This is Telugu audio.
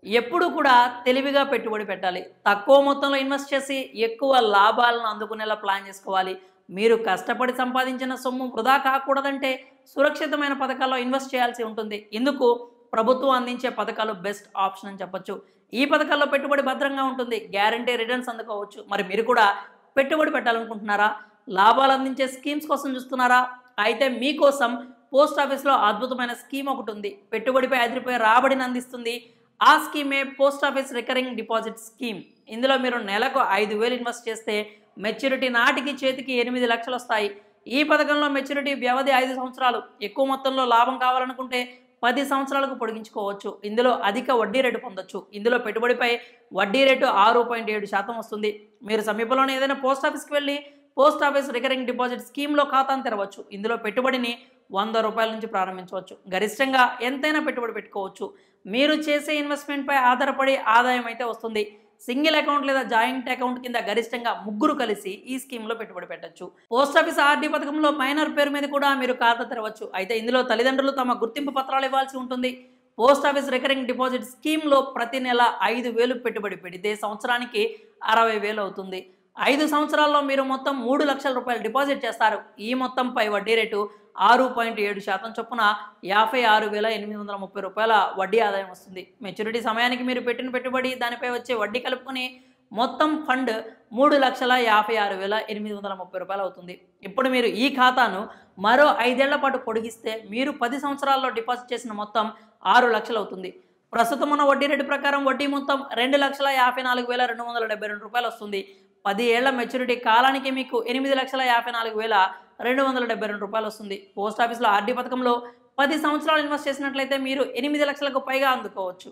ఎప్పుడు కూడా తెలివిగా పెట్టుబడి పెట్టాలి. తక్కువ మొత్తంలో ఇన్వెస్ట్ చేసి ఎక్కువ లాభాలను అందుకునేలా ప్లాన్ చేసుకోవాలి. మీరు కష్టపడి సంపాదించిన సొమ్ము వృధా కాకూడదంటే సురక్షితమైన పథకాల్లో ఇన్వెస్ట్ చేయాల్సి ఉంటుంది. ఇందుకు ప్రభుత్వం అందించే పథకాలు బెస్ట్ ఆప్షన్ అని చెప్పొచ్చు. ఈ పథకాల్లో పెట్టుబడి భద్రంగా ఉంటుంది. గ్యారంటీ రిటర్న్స్ అందుకోవచ్చు. మరి మీరు కూడా పెట్టుబడి పెట్టాలనుకుంటున్నారా? లాభాలు అందించే స్కీమ్స్ కోసం చూస్తున్నారా? అయితే మీకోసం పోస్ట్ ఆఫీస్‌లో అద్భుతమైన స్కీమ్ ఒకటి ఉంది. పెట్టుబడిపై అదిరిపోయే రాబడిని అందిస్తుంది. ఆ స్కీమే post office recurring deposit scheme. ఇందులో మీరు నెలకు 5,000 ఇన్వెస్ట్ చేస్తే మెచ్యూరిటీ నాటికి చేతికి 8 లక్షలు వస్తాయి. ఈ పథకంలో మెచ్యూరిటీ వ్యవధి 5 సంవత్సరాలు. ఎక్కువ మొత్తంలో లాభం కావాలనుకుంటే 10 సంవత్సరాలకు పొడిగించుకోవచ్చు. ఇందులో అధిక వడ్డీ రేటు పొందొచ్చు. ఇందులో పెట్టుబడిపై వడ్డీ రేటు 6.7% వస్తుంది. మీరు సమీపంలోని ఏదైనా పోస్ట్ ఆఫీస్‌కి వెళ్లి పోస్ట్ ఆఫీస్ రికరింగ్ డిపాజిట్ స్కీమ్‌లో ఖాతాను తెరవచ్చు. ఇందులో పెట్టుబడిని రూ. 100 నుంచి ప్రారంభించవచ్చు. గరిష్టంగా ఎంతైనా పెట్టుబడి పెట్టుకోవచ్చు. మీరు చేసే ఇన్వెస్ట్మెంట్‌పై ఆధారపడి ఆదాయం అయితే వస్తుంది. సింగిల్ అకౌంట్ లేదా జాయింట్ అకౌంట్ కింద గరిష్టంగా ముగ్గురు కలిసి ఈ స్కీమ్‌లో పెట్టుబడి పెట్టొచ్చు. పోస్ట్ ఆఫీస్ ఆర్‌డీ పథకంలో మైనర్ పేరు మీద కూడా మీరు ఖాతా తెరవచ్చు. అయితే ఇందులో తల్లిదండ్రులు తమ గుర్తింపు పత్రాలు ఇవ్వాల్సి ఉంటుంది. పోస్ట్ ఆఫీస్ రికరింగ్ డిపాజిట్ స్కీమ్‌లో ప్రతి నెల 5,000 పెట్టుబడి పెడితే సంవత్సరానికి 60,000 అవుతుంది. 5 సంవత్సరాల్లో మీరు మొత్తం రూ. 3,00,000 డిపాజిట్ చేస్తారు. ఈ మొత్తంపై వడ్డీ రేటు 6.7% చొప్పున రూ. 56,830 వడ్డీ ఆదాయం వస్తుంది. మెచ్యూరిటీ సమయానికి మీరు పెట్టిన పెట్టుబడి దానిపై వచ్చే వడ్డీ కలుపుకొని మొత్తం ఫండ్ రూ. 3,56,830 అవుతుంది. ఇప్పుడు మీరు ఈ ఖాతాను మరో 5 ఏళ్ల పాటు పొడిగిస్తే మీరు 10 సంవత్సరాల్లో డిపాజిట్ చేసిన మొత్తం 6 లక్షలు అవుతుంది. ప్రస్తుతం ఉన్న వడ్డీ రేటు ప్రకారం వడ్డీ మొత్తం రూ. 2,54,272 వస్తుంది. 10 ఏళ్ల మెచ్యూరిటీ కాలానికి మీకు రూ. 8,54,272 వస్తుంది. పోస్ట్ ఆఫీస్లో ఆర్‌డీ పథకంలో 10 సంవత్సరాలు ఇన్వెస్ట్ చేసినట్లయితే మీరు 8 లక్షలకు పైగా అందుకోవచ్చు.